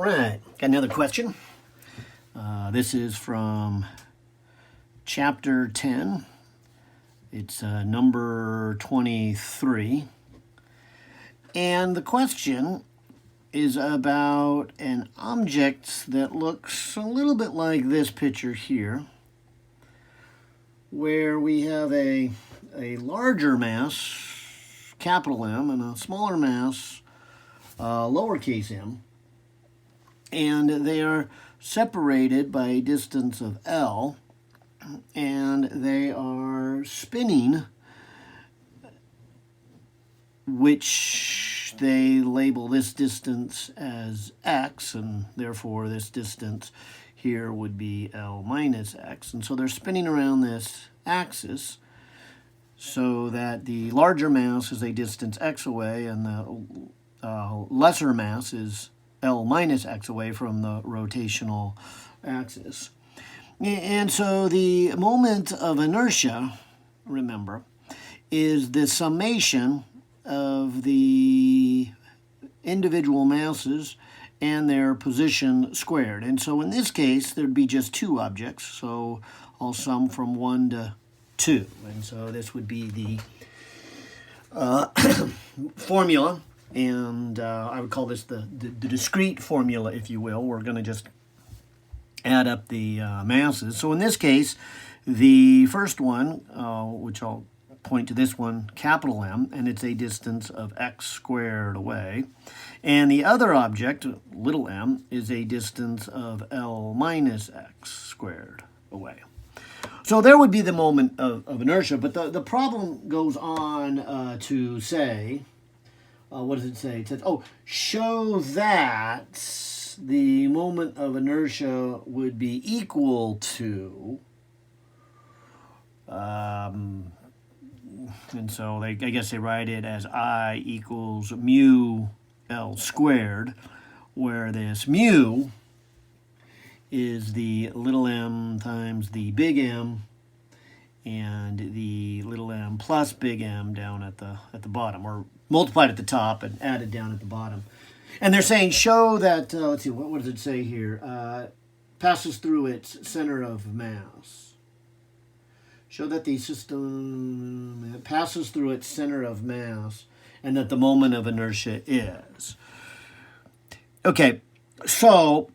All right, got another question. This is from Chapter 10. It's number 23. And the question is about an object that looks a little bit like this picture here, where we have a larger mass, capital M, and a smaller mass, lowercase m, and they are separated by a distance of L, and they are spinning, which they label this distance as x, and therefore this distance here would be L minus x. And so they're spinning around this axis so that the larger mass is a distance x away, and the lesser mass is L minus x away from the rotational axis. And so the moment of inertia, remember, is the summation of the individual masses and their position squared. And so in this case, there'd be just two objects, so I'll sum from 1 to 2. And so this would be the formula. And I would call this the discrete formula, if you will. We're going to just add up the masses. So in this case, the first one, which I'll point to this one, capital M, and it's a distance of x squared away. And the other object, little m, is a distance of L minus x squared away. So there would be the moment of inertia, but the problem goes on to say, what does it say? It says, show that the moment of inertia would be equal to, and so I guess they write it as I equals mu L squared, where this mu is the little m times the big M, and the little m plus big M down at the bottom, or multiplied at the top and added down at the bottom. And they're saying show that, let's see, what does it say here? Passes through its center of mass. Show that the system passes through its center of mass and that the moment of inertia is. Okay, so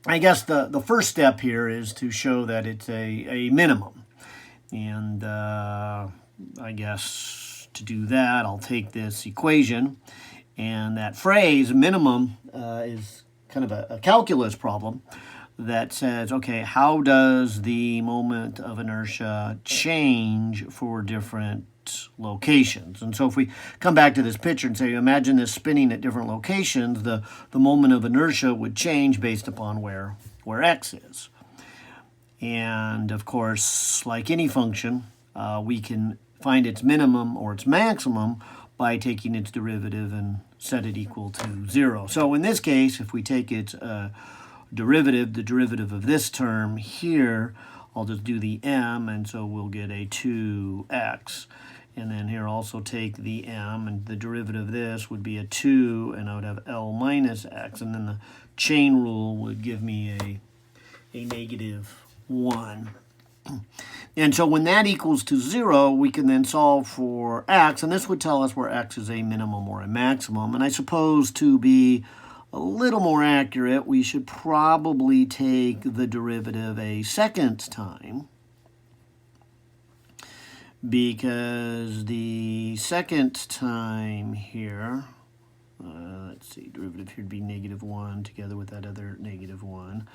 I guess the first step here is to show that it's a minimum. And I guess to do that, I'll take this equation, and that phrase minimum is kind of a calculus problem that says, okay, how does the moment of inertia change for different locations? And so if we come back to this picture and say, imagine this spinning at different locations, the moment of inertia would change based upon where x is. And of course, like any function, we can find its minimum or its maximum by taking its derivative and set it equal to 0. So in this case, if we take its derivative, the derivative of this term here, I'll just do the m, and so we'll get a 2x. And then here also take the m, and the derivative of this would be a 2, and I would have L minus x. And then the chain rule would give me a negative 1. And so when that equals to 0, we can then solve for x, and this would tell us where x is a minimum or a maximum. And I suppose to be a little more accurate, we should probably take the derivative a second time, because the second time here, let's see, derivative here would be negative 1 together with that other negative 1.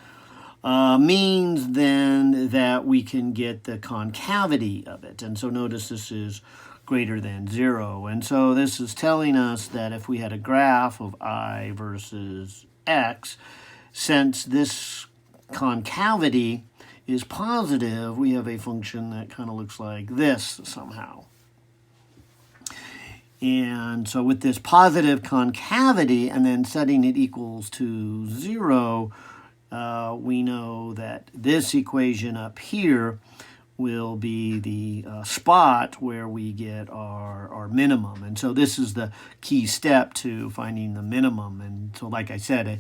Means then that we can get the concavity of it. And so notice this is greater than 0. And so this is telling us that if we had a graph of I versus x, since this concavity is positive, we have a function that kind of looks like this somehow. And so with this positive concavity and then setting it equals to 0, we know that this equation up here will be the spot where we get our minimum. And so this is the key step to finding the minimum. And so like I said,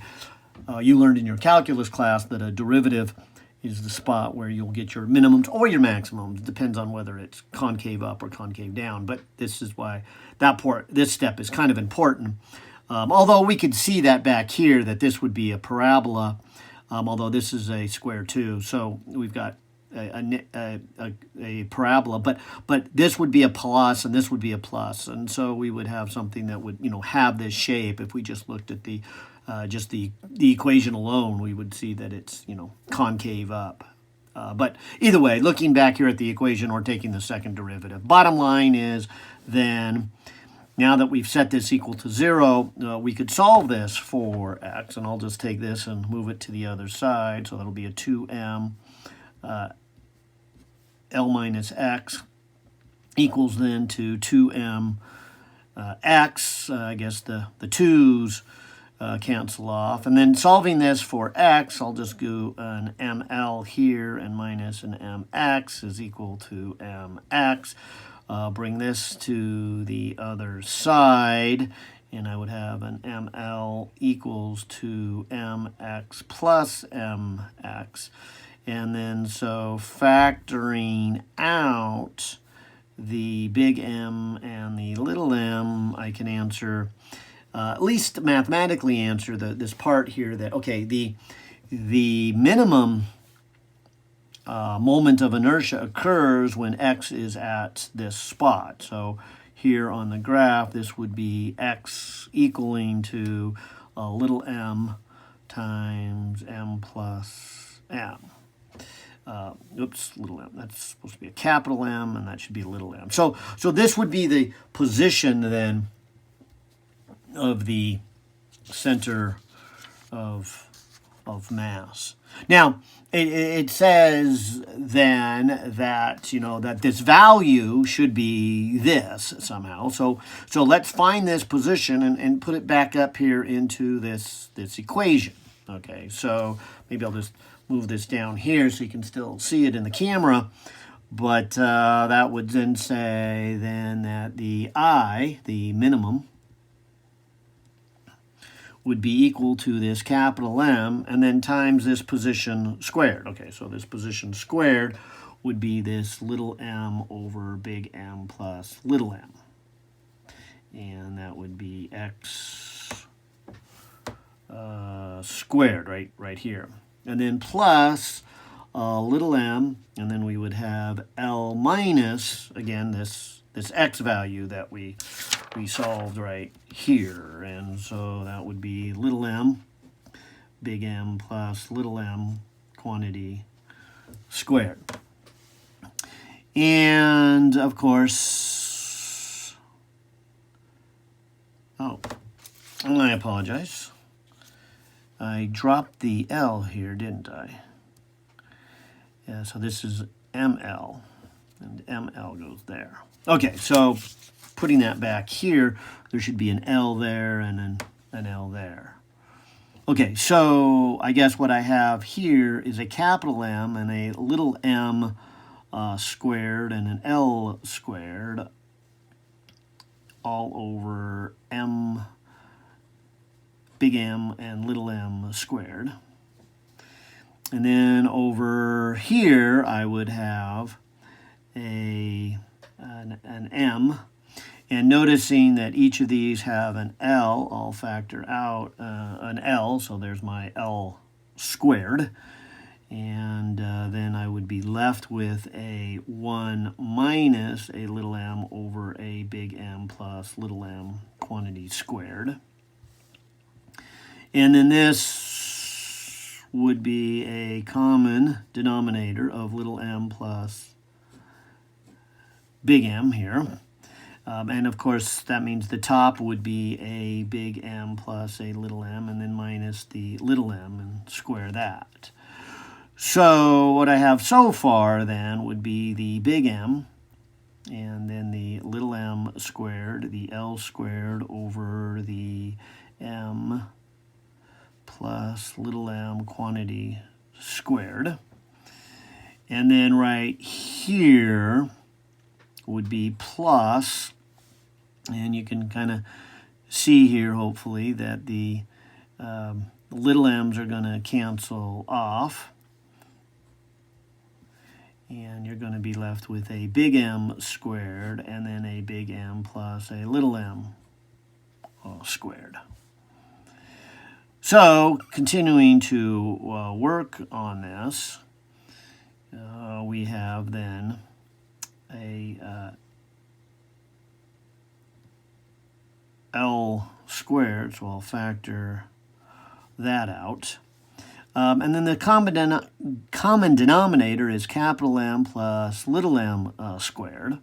you learned in your calculus class that a derivative is the spot where you'll get your minimums or your maximums. It depends on whether it's concave up or concave down. But this is why this step is kind of important. Although we could see that back here that this would be a parabola, although this is a square too. So we've got a parabola, but this would be a plus and this would be a plus, and so we would have something that would have this shape. If we just looked at the equation alone, we would see that it's concave up. But either way, looking back here at the equation or taking the second derivative, bottom line is then, now that we've set this equal to 0, we could solve this for x, and I'll just take this and move it to the other side, so that'll be a 2m L minus x equals then to 2m x. I guess the 2's cancel off. And then solving this for x, I'll just do an ml here, and minus an mx is equal to mx. Bring this to the other side, and I would have an ml equals to mx plus mx. And then so factoring out the big M and the little m, I can answer, at least mathematically answer this part here that, okay, the minimum moment of inertia occurs when x is at this spot. So here on the graph, this would be x equaling to little m times m plus m. Little m. That's supposed to be a capital M, and that should be a little m. So this would be the position then of the center of mass. Now, it says then that that this value should be this somehow. So let's find this position and put it back up here into this equation. Okay, so maybe I'll just move this down here so you can still see it in the camera. But that would then say then that the I, the minimum, would be equal to this capital M and then times this position squared. Okay, so this position squared would be this little m over big M plus little m. And that would be x squared right here. And then plus little m, and then we would have L minus, again, this x value that we solved right here. And so that would be little m, big M plus little m quantity squared. And of course, I apologize. I dropped the L here, didn't I? Yeah, so this is ML, and ML goes there. Okay, so putting that back here, there should be an L there and an L there. Okay, so I guess what I have here is a capital M and a little m squared and an L squared all over M, big M and little m squared. And then over here, I would have an M. And noticing that each of these have an L, I'll factor out an L. So there's my L squared. And then I would be left with a 1 minus a little m over a big M plus little m quantity squared. And then this would be a common denominator of little m plus big M here. And of course, that means the top would be a big M plus a little m, and then minus the little m, and square that. So what I have so far then would be the big M, and then the little m squared, the L squared over the m plus little m quantity squared. And then right here would be plus, and you can kind of see here hopefully that the The little m's are going to cancel off. And you're going to be left with a big M squared and then a big M plus a little m squared. So, continuing to work on this, we have then a L squared, so I'll factor that out. And then the common denominator is capital M plus little m squared.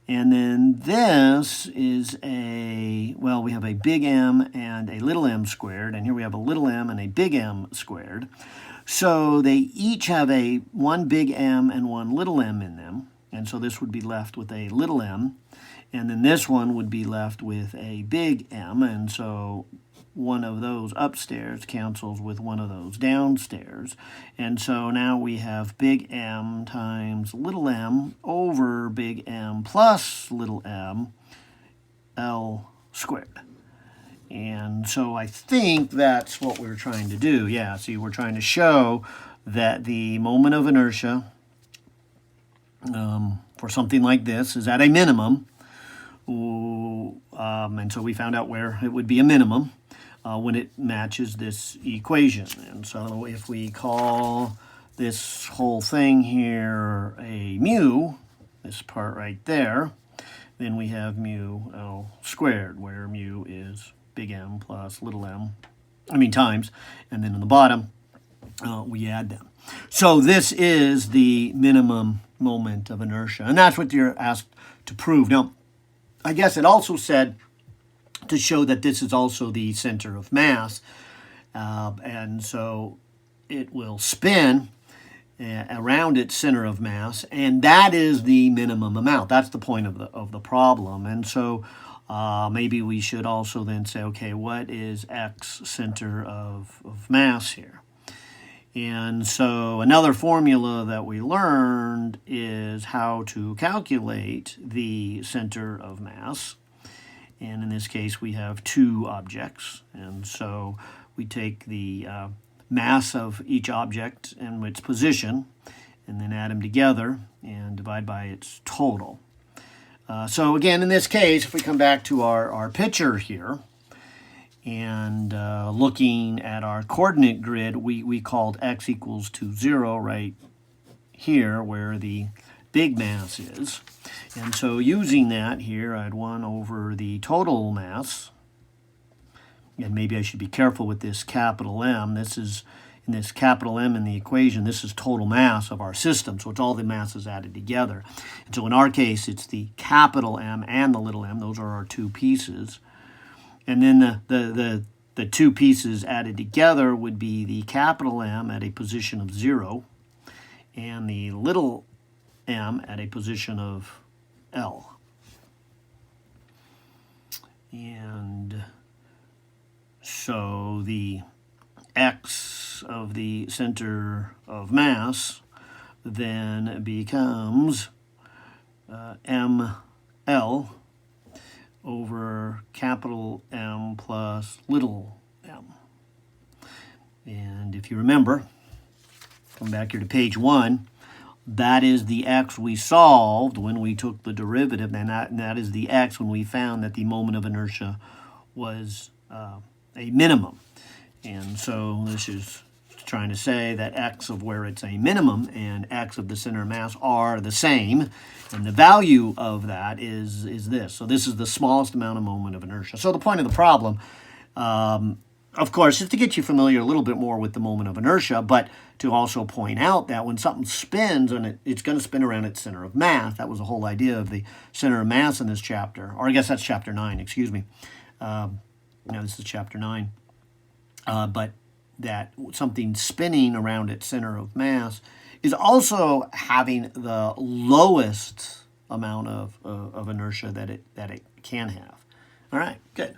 And then this is we have a big M and a little m squared, and here we have a little m and a big M squared. So they each have one big M and one little m in them, and so this would be left with a little m, and then this one would be left with a big M, and so one of those upstairs cancels with one of those downstairs. And so now we have big M times little m over big M plus little m, L squared. And so I think that's what we're trying to do. Yeah, see, we're trying to show that the moment of inertia for something like this is at a minimum. And so we found out where it would be a minimum when it matches this equation. And so if we call this whole thing here a mu, this part right there, then we have mu L squared, where mu is big M plus little m, times, and then in the bottom, we add them. So this is the minimum moment of inertia, and that's what you're asked to prove. Now, I guess it also said to show that this is also the center of mass, and so it will spin around its center of mass, and that is the minimum amount. That's the point of the problem. And so maybe we should also then say, okay, what is X center of mass here? And so another formula that we learned is how to calculate the center of mass. And in this case, we have two objects. And so we take the mass of each object and its position, and then add them together and divide by its total. So again, in this case, if we come back to our picture here, and looking at our coordinate grid, we called x equals to 0 right here where the big mass is. And so using that here, I had 1 over the total mass. And maybe I should be careful with this capital M. This is, in this capital M in the equation, this is total mass of our system. So it's all the masses added together. And so in our case, it's the capital M and the little m. Those are our two pieces. And then the two pieces added together would be the capital M at a position of 0 and the little m at a position of L. And so the x of the center of mass then becomes ml over capital M plus little m. And if you remember, come back here to page 1, that is the x we solved when we took the derivative, and that is the x when we found that the moment of inertia was a minimum. And so this is trying to say that x of where it's a minimum and x of the center of mass are the same, and the value of that is this. So this is the smallest amount of moment of inertia. So the point of the problem, of course, is to get you familiar a little bit more with the moment of inertia, but to also point out that when something spins, and it's going to spin around its center of mass. That was the whole idea of the center of mass in this chapter, or I guess that's chapter 9, excuse me. Now this is chapter 9. But that something spinning around its center of mass is also having the lowest amount of inertia that it can have. All right, good.